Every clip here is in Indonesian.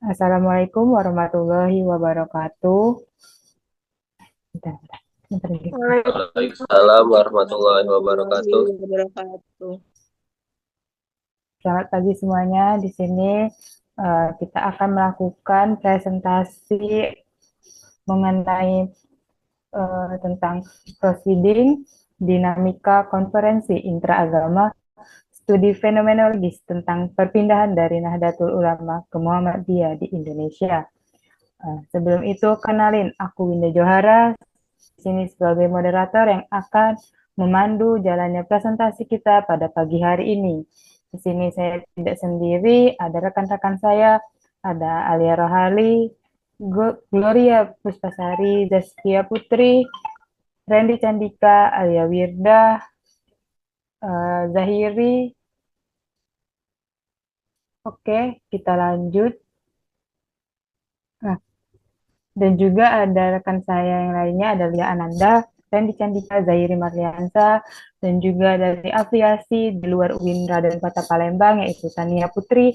Assalamualaikum warahmatullahi wabarakatuh. Bentar, bentar. Bentar, bentar. Waalaikumsalam warahmatullahi Warahmatullahi wabarakatuh. wabarakatuh. Selamat pagi semuanya. Di sini kita akan melakukan presentasi mengenai tentang proceeding dinamika konferensi intraagama studi fenomenologis tentang perpindahan dari Nahdlatul Ulama ke Muhammadiyah di Indonesia. Sebelum itu, kenalin aku Winda Johara, di sini sebagai moderator yang akan memandu jalannya presentasi kita pada pagi hari ini. Di sini saya tidak sendiri, ada rekan-rekan saya, ada Alia Rohali, Gloria Puspasari, Zaskia Putri, Randy Candika, Alia Wirda, Zahiri. Oke, kita lanjut. Nah, dan juga ada rekan saya yang lainnya, ada Lia Ananda, Randy Candika, Zahiri Marliansa, dan juga dari afiliasi di luar UIN Raden Kota Palembang, yaitu Tania Putri,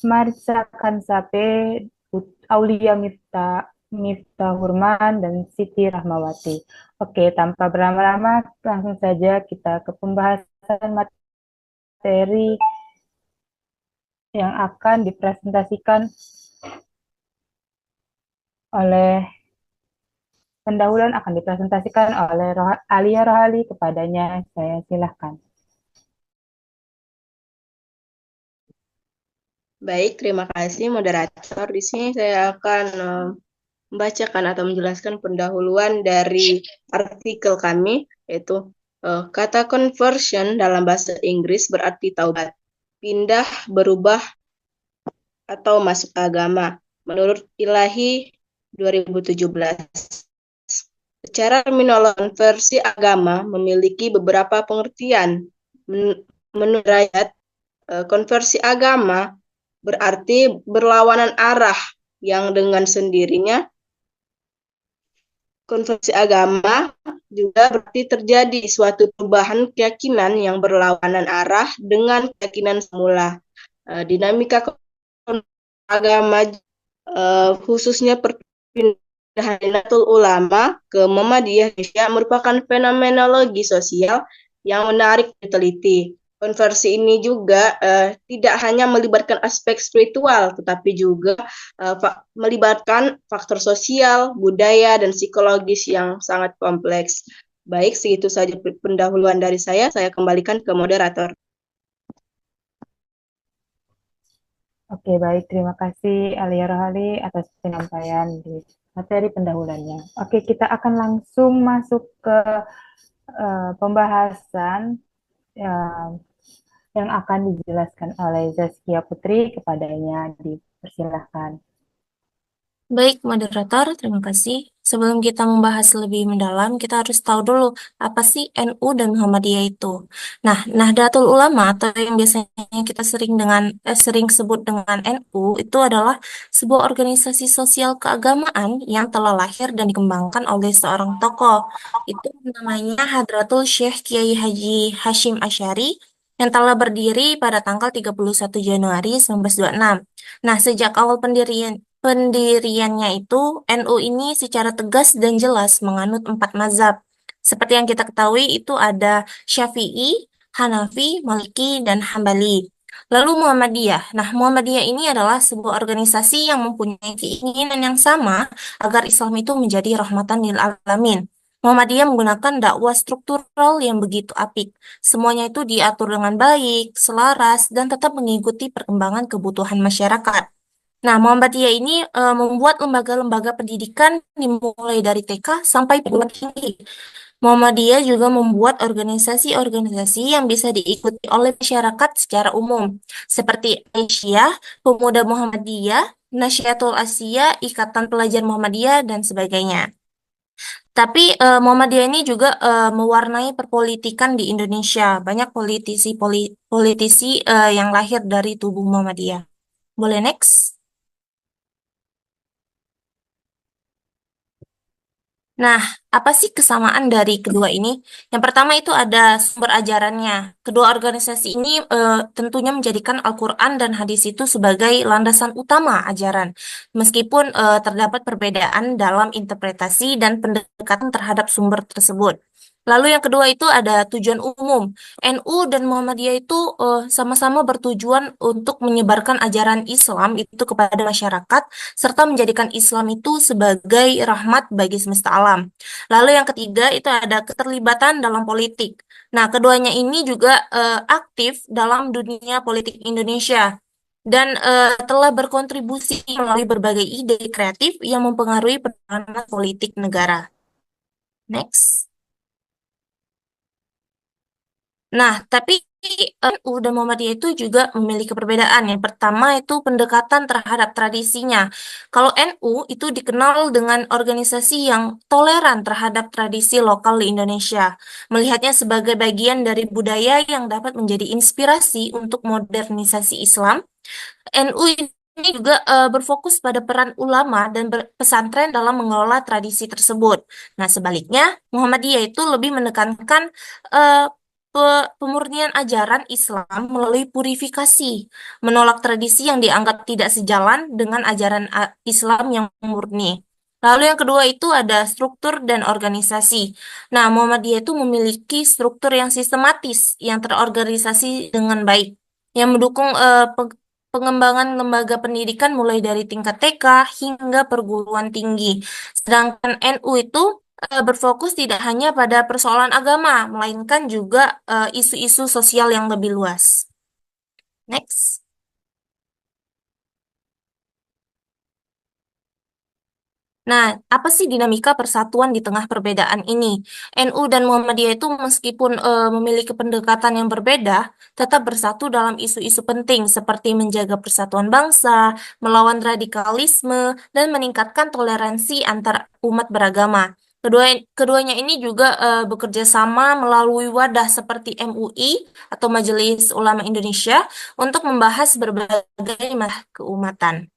Marisa Kansape, Aulia Miftah Hurman, dan Siti Rahmawati. Oke, tanpa berlama-lama, langsung saja kita ke pembahasan materi yang akan dipresentasikan oleh pendahuluan akan dipresentasikan oleh Alia Rohali kepadanya. Saya silahkan. Baik, terima kasih moderator. Di sini saya akan membacakan atau menjelaskan pendahuluan dari artikel kami, yaitu kata conversion dalam bahasa Inggris berarti taubat, pindah, berubah, atau masuk agama. Menurut Ilahi 2017. Secara terminologi konversi agama memiliki beberapa pengertian. Menurut Rayat, konversi agama berarti berlawanan arah yang dengan sendirinya konversi agama juga berarti terjadi suatu perubahan keyakinan yang berlawanan arah dengan keyakinan semula. Dinamika agama khususnya perpindahan Nahdlatul Ulama ke Muhammadiyah Indonesia merupakan fenomenologi sosial yang menarik diteliti. Konversi ini juga tidak hanya melibatkan aspek spiritual, tetapi juga melibatkan faktor sosial, budaya, dan psikologis yang sangat kompleks. Baik, segitu saja pendahuluan dari saya kembalikan ke moderator. Oke, baik. Terima kasih Alia Rohali atas penyampaian di materi pendahuluannya. Oke, kita akan langsung masuk ke pembahasan uh, yang akan dijelaskan oleh Zaskia Putri kepadanya. Dipersilahkan. Baik, moderator, terima kasih. Sebelum kita membahas lebih mendalam, kita harus tahu dulu apa sih NU dan Muhammadiyah itu. Nah, Nahdlatul Ulama atau yang biasanya kita sering sebut dengan NU itu adalah sebuah organisasi sosial keagamaan yang telah lahir dan dikembangkan oleh seorang tokoh. Itu namanya Hadratul Syekh Kiai Haji Hashim Asy'ari yang telah berdiri pada tanggal 31 Januari 1926. Nah, sejak awal pendiriannya itu, NU ini secara tegas dan jelas menganut empat mazhab. Seperti yang kita ketahui itu ada Syafi'i, Hanafi, Maliki, dan Hambali. Lalu Muhammadiyah. Nah, Muhammadiyah ini adalah sebuah organisasi yang mempunyai keinginan yang sama agar Islam itu menjadi rahmatan lil alamin. Muhammadiyah menggunakan dakwah struktural yang begitu apik. Semuanya itu diatur dengan baik, selaras, dan tetap mengikuti perkembangan kebutuhan masyarakat. Nah, Muhammadiyah ini membuat lembaga-lembaga pendidikan dimulai dari TK sampai perguruan tinggi. Muhammadiyah juga membuat organisasi-organisasi yang bisa diikuti oleh masyarakat secara umum, seperti Aisyah, Pemuda Muhammadiyah, Nasyatul Asia, Ikatan Pelajar Muhammadiyah, dan sebagainya. Tapi Muhammadiyah ini juga mewarnai perpolitikan di Indonesia. Banyak politisi yang lahir dari tubuh Muhammadiyah. Boleh next? Nah, apa sih kesamaan dari kedua ini? Yang pertama itu ada sumber ajarannya. Kedua organisasi ini tentunya menjadikan Al-Quran dan hadis itu sebagai landasan utama ajaran, meskipun terdapat perbedaan dalam interpretasi dan pendekatan terhadap sumber tersebut. Lalu yang kedua itu ada tujuan umum. NU dan Muhammadiyah itu sama-sama bertujuan untuk menyebarkan ajaran Islam itu kepada masyarakat serta menjadikan Islam itu sebagai rahmat bagi semesta alam. Lalu yang ketiga itu ada keterlibatan dalam politik. Nah, keduanya ini juga aktif dalam dunia politik Indonesia dan telah berkontribusi melalui berbagai ide kreatif yang mempengaruhi penanganan politik negara. Next. Nah, tapi NU dan Muhammadiyah itu juga memiliki perbedaan. Yang pertama itu pendekatan terhadap tradisinya. Kalau NU itu dikenal dengan organisasi yang toleran terhadap tradisi lokal di Indonesia, melihatnya sebagai bagian dari budaya yang dapat menjadi inspirasi untuk modernisasi Islam. NU ini juga berfokus pada peran ulama dan pesantren dalam mengelola tradisi tersebut. Nah, sebaliknya, Muhammadiyah itu lebih menekankan eh, pemurnian ajaran Islam melalui purifikasi, menolak tradisi yang dianggap tidak sejalan dengan ajaran Islam yang murni. Lalu yang kedua itu ada struktur dan organisasi. Nah, Muhammadiyah itu memiliki struktur yang sistematis, yang terorganisasi dengan baik, yang mendukung pengembangan lembaga pendidikan mulai dari tingkat TK hingga perguruan tinggi. Sedangkan NU itu berfokus tidak hanya pada persoalan agama, melainkan juga isu-isu sosial yang lebih luas. Next. Nah, apa sih dinamika persatuan di tengah perbedaan ini? NU dan Muhammadiyah itu meskipun memiliki pendekatan yang berbeda, tetap bersatu dalam isu-isu penting seperti menjaga persatuan bangsa, melawan radikalisme, dan meningkatkan toleransi antar umat beragama. Keduanya ini juga bekerja sama melalui wadah seperti MUI atau Majelis Ulama Indonesia untuk membahas berbagai masalah keumatan.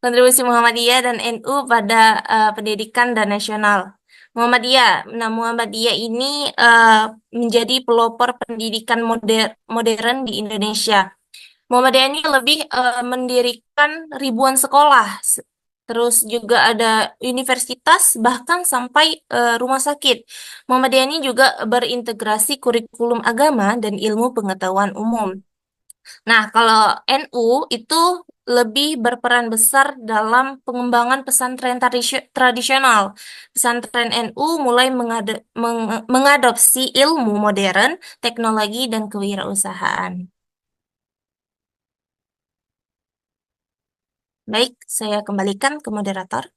Kontribusi Muhammadiyah dan NU pada pendidikan dan nasional. Muhammadiyah ini menjadi pelopor pendidikan modern di Indonesia. Muhammadiyah ini lebih mendirikan ribuan sekolah, terus juga ada universitas, bahkan sampai rumah sakit. Muhammadiyah ini juga berintegrasi kurikulum agama dan ilmu pengetahuan umum. Nah, kalau NU itu lebih berperan besar dalam pengembangan pesantren tradisional. Pesantren NU mulai mengadopsi ilmu modern, teknologi, dan kewirausahaan. Baik, saya kembalikan ke moderator.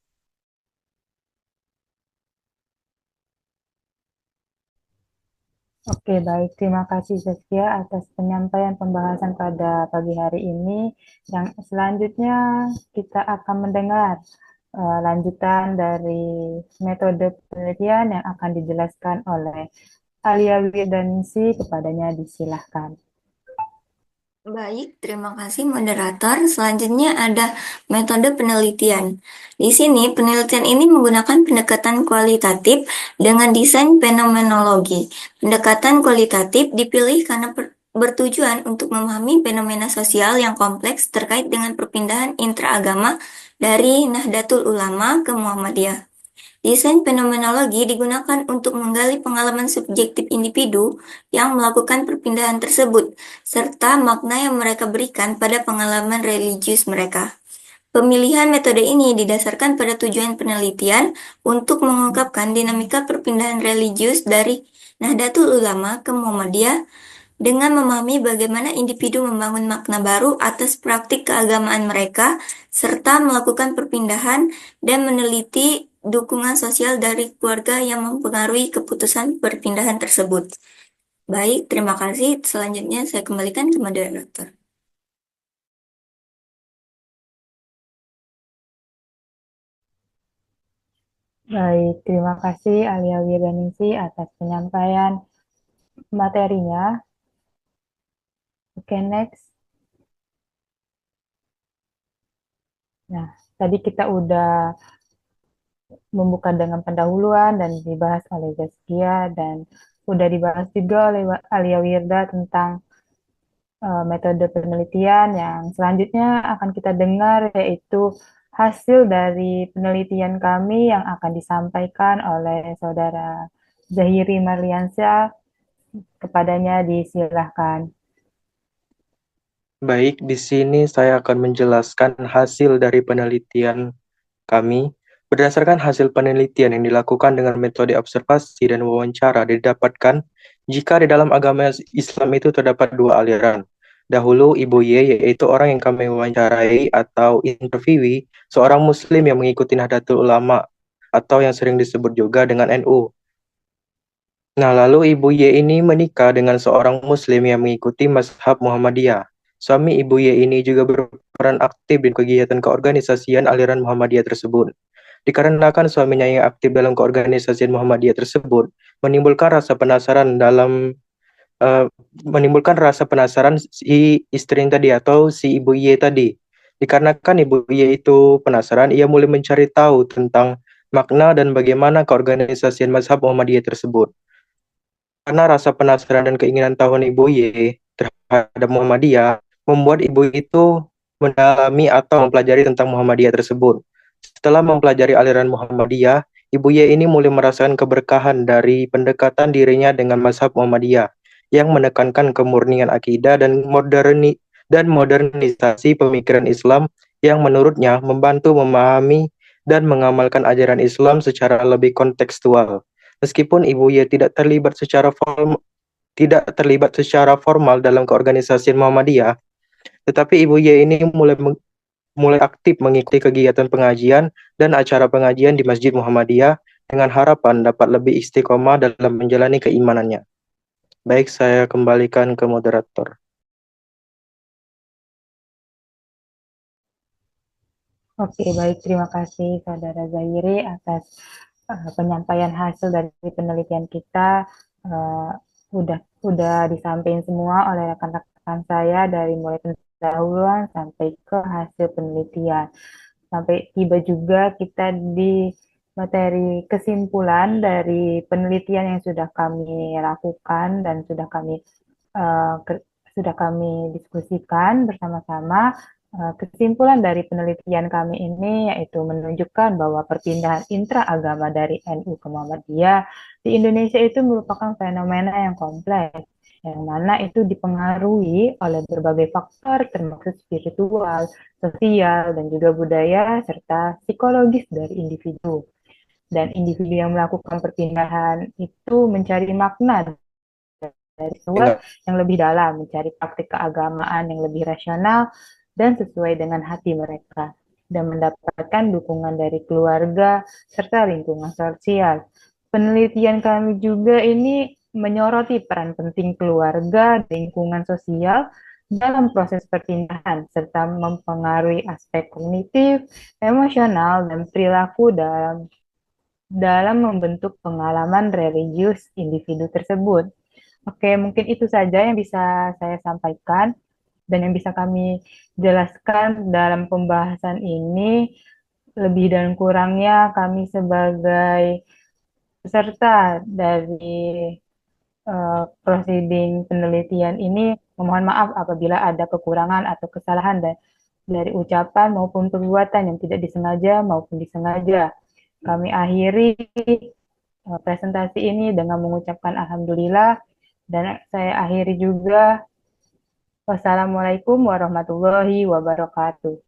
Oke, baik. Terima kasih Zaskia atas penyampaian pembahasan pada pagi hari ini. Yang selanjutnya kita akan mendengar lanjutan dari metode penelitian yang akan dijelaskan oleh Alia Wirdaningsi. Kepadanya disilahkan. Baik, terima kasih moderator. Selanjutnya ada metode penelitian. Di sini, penelitian ini menggunakan pendekatan kualitatif dengan desain fenomenologi. Pendekatan kualitatif dipilih karena bertujuan untuk memahami fenomena sosial yang kompleks terkait dengan perpindahan intraagama dari Nahdlatul Ulama ke Muhammadiyah. Desain fenomenologi digunakan untuk menggali pengalaman subjektif individu yang melakukan perpindahan tersebut, serta makna yang mereka berikan pada pengalaman religius mereka. Pemilihan metode ini didasarkan pada tujuan penelitian untuk mengungkapkan dinamika perpindahan religius dari Nahdlatul Ulama ke Muhammadiyah dengan memahami bagaimana individu membangun makna baru atas praktik keagamaan mereka, serta melakukan perpindahan dan meneliti dukungan sosial dari keluarga yang mempengaruhi keputusan perpindahan tersebut. Baik, terima kasih. Selanjutnya saya kembalikan ke moderator. Baik, terima kasih Alia Wirdaningsi atas penyampaian materinya. Oke, next. Nah, tadi kita udah membuka dengan pendahuluan dan dibahas oleh Zaskia, dan sudah dibahas juga oleh Alia Wirda tentang metode penelitian. Yang selanjutnya akan kita dengar yaitu hasil dari penelitian kami yang akan disampaikan oleh Saudara Zahiri Marliansyah. Kepadanya disilahkan. Baik, di sini saya akan menjelaskan hasil dari penelitian kami. Berdasarkan hasil penelitian yang dilakukan dengan metode observasi dan wawancara didapatkan jika di dalam agama Islam itu terdapat dua aliran. Dahulu Ibu Y, yaitu orang yang kami wawancarai atau interviewi, seorang Muslim yang mengikuti Nahdlatul Ulama atau yang sering disebut juga dengan NU. Nah, lalu Ibu Y ini menikah dengan seorang Muslim yang mengikuti mazhab Muhammadiyah. Suami Ibu Y ini juga berperan aktif di kegiatan keorganisasian aliran Muhammadiyah tersebut. Dikarenakan suaminya yang aktif dalam keorganisasian Muhammadiyah tersebut, menimbulkan rasa penasaran si istri tadi atau si Ibu Y tadi. Dikarenakan Ibu Y itu penasaran, ia mulai mencari tahu tentang makna dan bagaimana keorganisasian mazhab Muhammadiyah tersebut. Karena rasa penasaran dan keinginan tahu Ibu Y terhadap Muhammadiyah membuat Ibu itu mendalami atau mempelajari tentang Muhammadiyah tersebut. Setelah mempelajari aliran Muhammadiyah, Ibu Y ini mulai merasakan keberkahan dari pendekatan dirinya dengan mazhab Muhammadiyah yang menekankan kemurnian akidah dan modernisasi pemikiran Islam yang menurutnya membantu memahami dan mengamalkan ajaran Islam secara lebih kontekstual. Meskipun Ibu Y tidak terlibat secara formal dalam keorganisasian Muhammadiyah, tetapi Ibu Y ini mulai aktif mengikuti kegiatan pengajian dan acara pengajian di Masjid Muhammadiyah dengan harapan dapat lebih istiqomah dalam menjalani keimanannya. Baik, saya kembalikan ke moderator. Oke, baik. Terima kasih Saudara Zahiri atas penyampaian hasil dari penelitian kita. Udah disampaikan semua oleh rekan-rekan saya dari mulai pendahuluan sampai ke hasil penelitian. Sampai tiba juga kita di materi kesimpulan dari penelitian yang sudah kami lakukan dan sudah kami diskusikan bersama-sama. Kesimpulan dari penelitian kami ini yaitu menunjukkan bahwa perpindahan intraagama dari NU ke Muhammadiyah di Indonesia itu merupakan fenomena yang kompleks, yang mana itu dipengaruhi oleh berbagai faktor termasuk spiritual, sosial, dan juga budaya, serta psikologis dari individu. Dan individu yang melakukan perpindahan itu mencari makna dari luar yang lebih dalam, mencari praktik keagamaan yang lebih rasional dan sesuai dengan hati mereka, dan mendapatkan dukungan dari keluarga serta lingkungan sosial. Penelitian kami juga ini menyoroti peran penting keluarga dan lingkungan sosial dalam proses perpindahan, serta mempengaruhi aspek kognitif, emosional, dan perilaku dalam membentuk pengalaman religius individu tersebut. Oke, mungkin itu saja yang bisa saya sampaikan dan yang bisa kami jelaskan dalam pembahasan ini. Lebih dan kurangnya kami sebagai peserta dari proceeding penelitian ini memohon maaf apabila ada kekurangan atau kesalahan dari ucapan maupun perbuatan yang tidak disengaja maupun disengaja. Kami akhiri presentasi ini dengan mengucapkan alhamdulillah, dan saya akhiri juga. Wassalamualaikum warahmatullahi wabarakatuh.